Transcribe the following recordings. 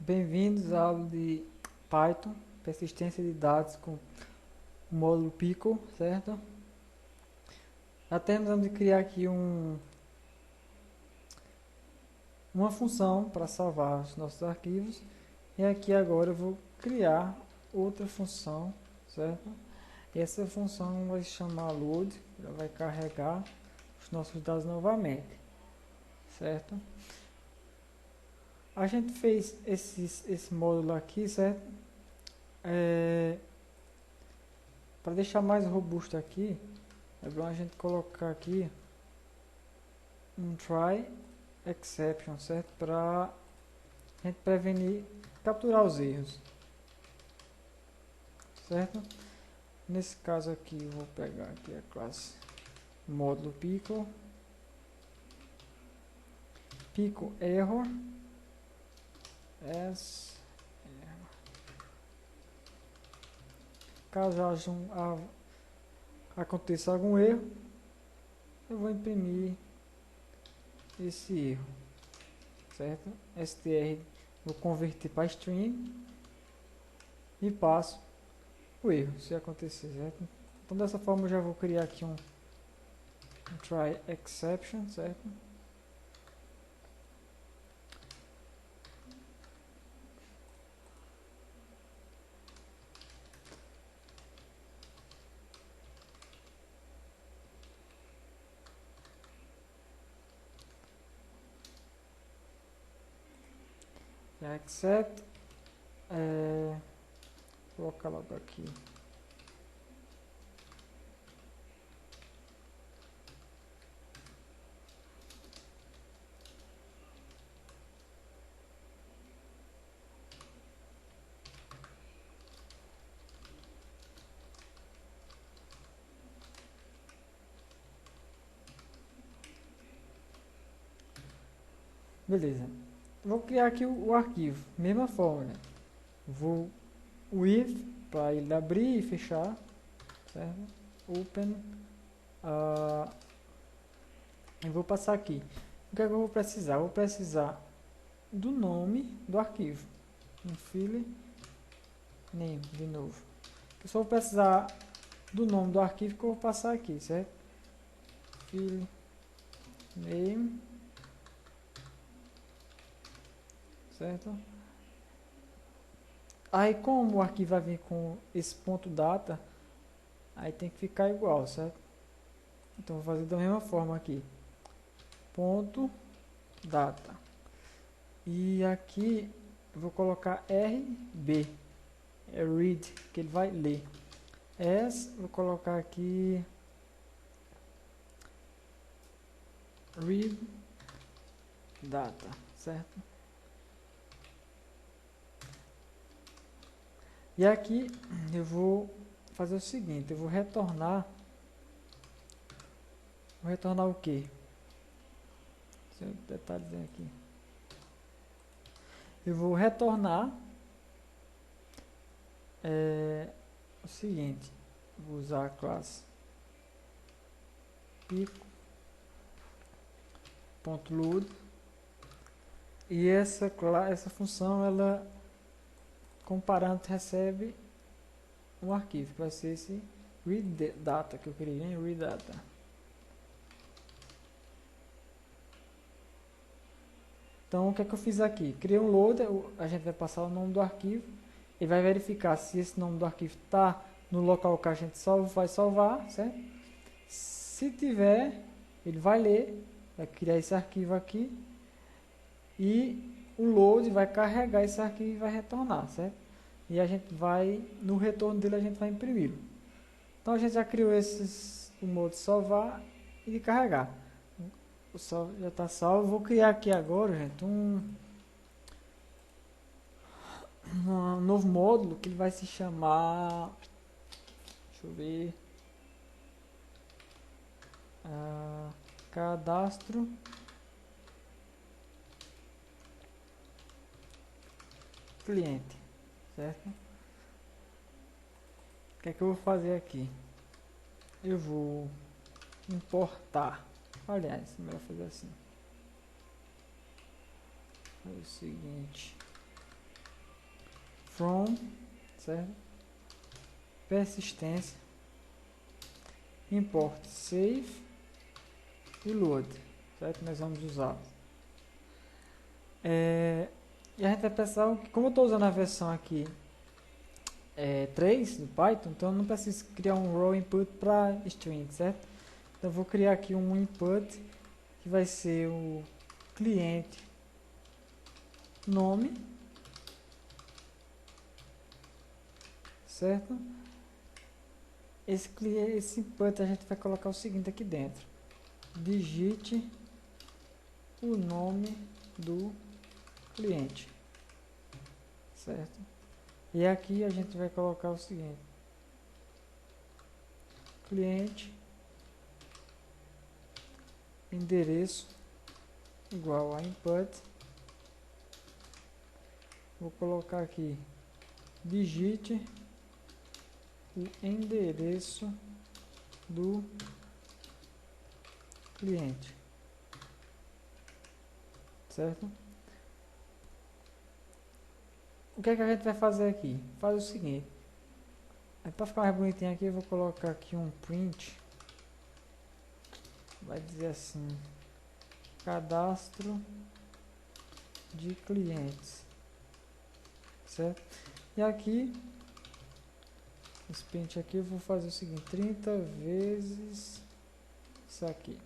Bem-vindos à aula de Python, persistência de dados com o módulo Pickle, certo? Até vamos criar aqui uma função para salvar os nossos arquivos. E aqui agora eu vou criar outra função, certo? Essa função vai se chamar load, ela vai carregar os nossos dados novamente, certo? A gente fez esse módulo aqui, certo? Para deixar mais robusto aqui, é bom a gente colocar aqui um try exception, certo? Para a gente prevenir, capturar os erros, certo? Nesse caso aqui, eu vou pegar aqui a classe módulo Pickle error as error. Caso haja aconteça algum erro, eu vou imprimir esse erro, certo? str vou converter para string e passo o erro se acontecer, certo? Então dessa forma eu já vou criar aqui um try exception, certo? Except vou colocar logo aqui beleza. Vou criar aqui o arquivo, mesma forma, né? Vou o if para ele abrir e fechar, certo? Open, eu vou passar aqui. O que é que eu vou precisar? Eu vou precisar do nome do arquivo, um file name de novo. Eu só vou precisar do nome do arquivo que eu vou passar aqui, certo? File name, certo? Aí como o arquivo vai vir com esse ponto data, aí tem que ficar igual, certo? Então vou fazer da mesma forma aqui, ponto data, e aqui eu vou colocar RB, é read, que ele vai ler. Vou colocar aqui read data, certo? E aqui eu vou fazer o seguinte, eu vou retornar o que? Tem um detalhezinho aqui. Eu vou retornar o seguinte, vou usar a classe pico.load e essa função, ela com parâmetro recebe um arquivo que vai ser esse read data que eu criei, hein? Read data. Então o que é que eu fiz aqui? Criei um loader, a gente vai passar o nome do arquivo e vai verificar se esse nome do arquivo está no local que a gente vai salvar, certo? Se tiver, ele vai ler, vai criar esse arquivo aqui e o load vai carregar esse arquivo e vai retornar, certo? E a gente vai, no retorno dele, a gente vai imprimir. Então a gente já criou o modo de salvar e de carregar. O salvo já está salvo. Vou criar aqui agora, gente, um novo módulo que ele vai se chamar, deixa eu ver, cadastro cliente, certo? O que é que eu vou fazer aqui? Eu vou importar, aliás, melhor fazer assim, é o seguinte, from, certo? Persistência, import save e load, certo? Nós vamos usar. E a gente vai precisar, como eu estou usando a versão aqui 3 do Python, então eu não preciso criar um raw input para string, certo? Então eu vou criar aqui um input que vai ser o cliente nome, certo? Esse input a gente vai colocar o seguinte aqui dentro: digite o nome do cliente, certo? E aqui a gente vai colocar o seguinte: cliente endereço igual a input. Vou colocar aqui: digite o endereço do cliente, certo? O que é que a gente vai fazer aqui? Faz o seguinte: para ficar mais bonitinho aqui, eu vou colocar aqui um print. Vai dizer assim: cadastro de clientes, certo? E aqui, esse print aqui, eu vou fazer o seguinte: 30 vezes isso aqui.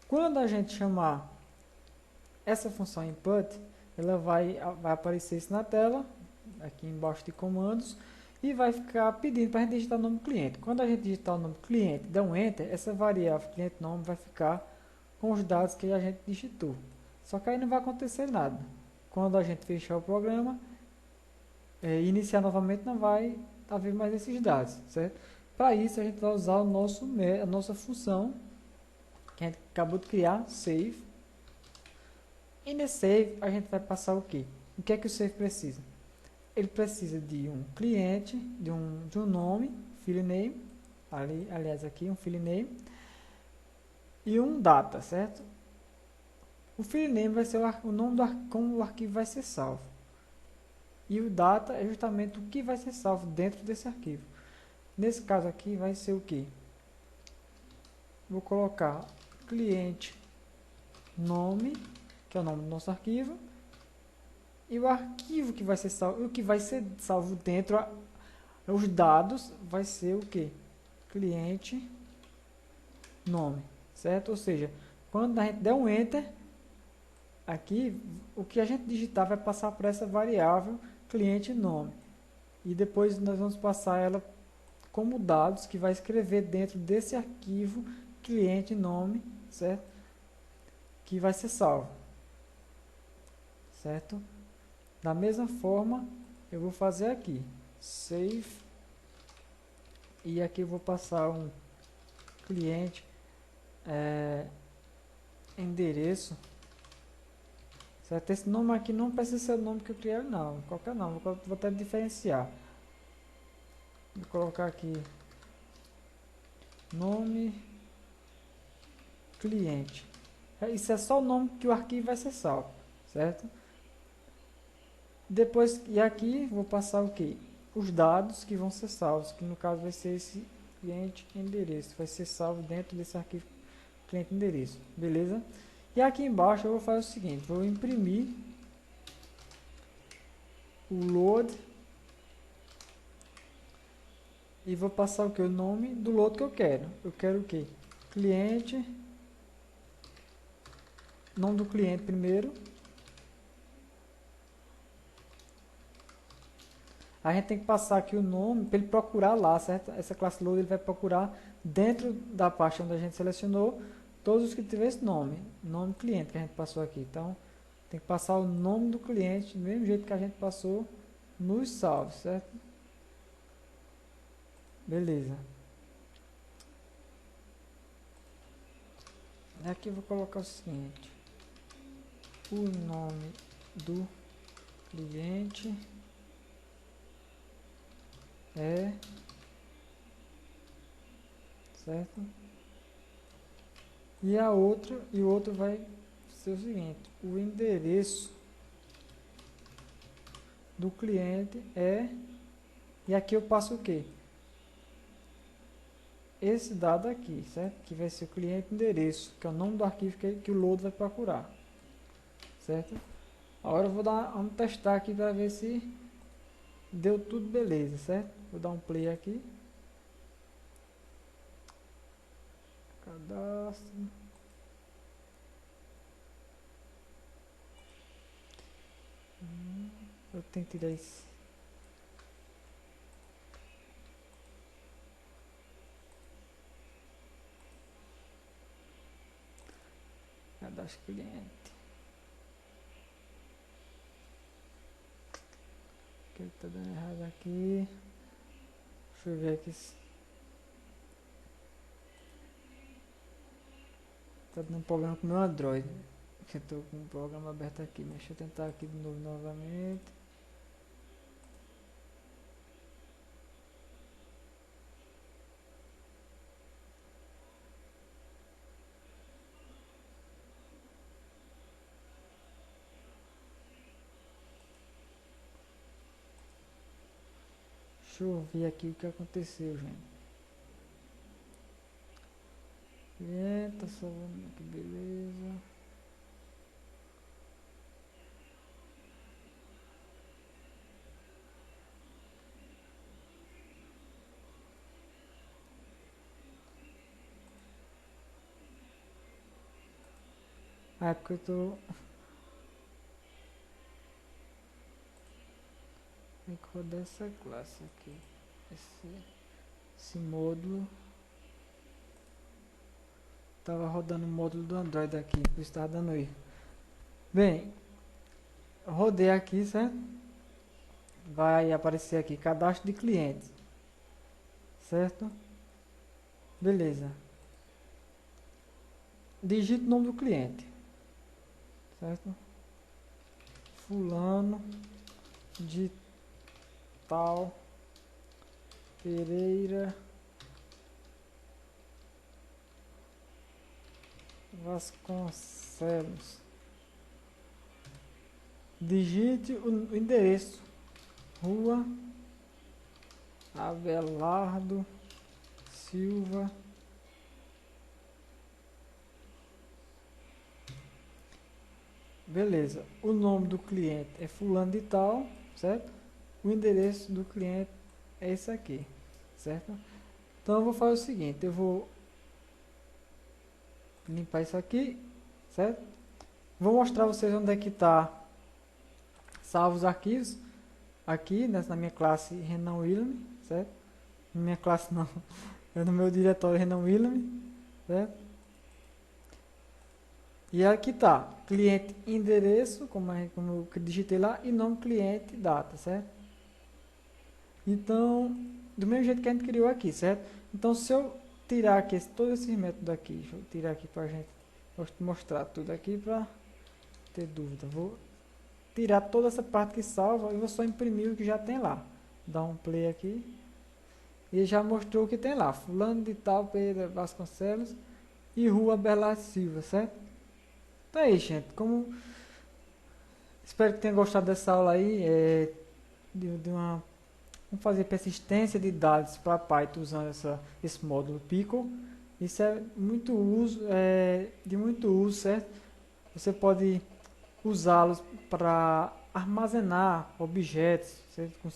Quando a gente chamar essa função input, ela vai aparecer isso na tela, aqui embaixo de comandos, e vai ficar pedindo para a gente digitar o nome do cliente. Quando a gente digitar o nome do cliente, der um enter, essa variável cliente nome vai ficar com os dados que a gente digitou. Só que aí não vai acontecer nada. Quando a gente fechar o programa, iniciar novamente, não vai haver mais esses dados, certo? Para isso a gente vai usar a nossa função que a gente acabou de criar, save. E nesse save a gente vai passar o quê? O que é que o save precisa? Ele precisa de um cliente, de um nome, file name, aliás aqui um file name, e um data, certo? O file name vai ser o nome como o arquivo vai ser salvo. E o data é justamente o que vai ser salvo dentro desse arquivo. Nesse caso aqui vai ser o que? Vou colocar cliente nome, que é o nome do nosso arquivo, e o arquivo que vai ser salvo, o que vai ser salvo dentro, os dados, vai ser o que? Cliente nome, certo? Ou seja, quando a gente der um enter, aqui, o que a gente digitar vai passar por essa variável cliente nome. E depois nós vamos passar ela como dados, que vai escrever dentro desse arquivo cliente nome, certo? Que vai ser salvo, certo? Da mesma forma, eu vou fazer aqui, save, e aqui eu vou passar um cliente endereço, certo? Esse nome aqui não precisa ser o nome que eu criei, não, qualquer nome, vou até diferenciar. Vou colocar aqui nome cliente. Isso é só o nome que o arquivo vai ser salvo, certo? Depois, e aqui vou passar o que? Os dados que vão ser salvos, que no caso vai ser esse cliente endereço, vai ser salvo dentro desse arquivo cliente endereço, beleza? E aqui embaixo eu vou fazer o seguinte: vou imprimir o load e vou passar o que? O nome do load que eu quero. Eu quero o que? Cliente, nome do cliente primeiro. A gente tem que passar aqui o nome para ele procurar lá, certo? Essa classe load ele vai procurar dentro da pasta onde a gente selecionou todos os que tiver esse nome cliente que a gente passou aqui. Então, tem que passar o nome do cliente do mesmo jeito que a gente passou nos salvos, certo? Beleza. Aqui eu vou colocar o seguinte: o nome do cliente é, certo? E o outro vai ser o seguinte: o endereço do cliente é... E aqui eu passo o quê? Esse dado aqui, certo? Que vai ser o cliente endereço, que é o nome do arquivo que o load vai procurar, certo? Agora eu vou dar um testar aqui para ver se deu tudo beleza, certo? Vou dar um play aqui. Cadastro. Eu tenho que tirar isso. Cadastro cliente. O que está dando errado aqui? Deixa eu ver aqui. Tá dando problema com o meu Android. Eu estou com o programa aberto aqui. Deixa eu tentar aqui de novo novamente. Deixa eu ver aqui o que aconteceu, gente. Tá salvando aqui, beleza. Ah, é porque eu tô... Tem que rodar essa classe aqui. Esse módulo. Tava rodando o módulo do Android aqui, por isso estava dando erro. Bem, rodei aqui, certo? Vai aparecer aqui, cadastro de cliente. Certo? Beleza. Digite o nome do cliente. Certo? Fulano de tal Pereira Vasconcelos. Digite o endereço. Rua Abelardo Silva. Beleza. O nome do cliente é fulano de tal, certo? O endereço do cliente é esse aqui, certo? Então eu vou fazer o seguinte, eu vou limpar isso aqui, certo? Vou mostrar a vocês onde é que está salvo os arquivos. Aqui, na minha classe Renan William, certo? Na minha classe não, é no meu diretório Renan William, certo? E aqui está, cliente endereço, como eu digitei lá, e nome cliente data, certo? Então, do mesmo jeito que a gente criou aqui, certo? Então, se eu tirar aqui todos esses métodos aqui, deixa eu tirar aqui para a gente mostrar tudo aqui para ter dúvida. Vou tirar toda essa parte que salva e vou só imprimir o que já tem lá. Dá um play aqui. E já mostrou o que tem lá. Fulano de tal, Pedro Vasconcelos e Rua Abelardo Silva, certo? Então é isso, gente. Espero que tenham gostado dessa aula aí. Vamos fazer persistência de dados para Python usando esse módulo Pickle. Isso é de muito uso, certo? Você pode usá-los para armazenar objetos, certo? Com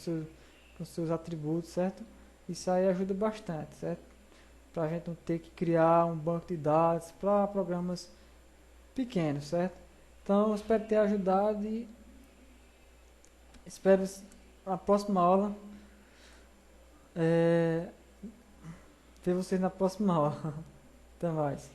seus atributos, certo? Isso aí ajuda bastante, certo? Para a gente não ter que criar um banco de dados para programas pequenos, certo? Então, espero ter ajudado e espero na próxima aula ver vocês na próxima aula. Até mais.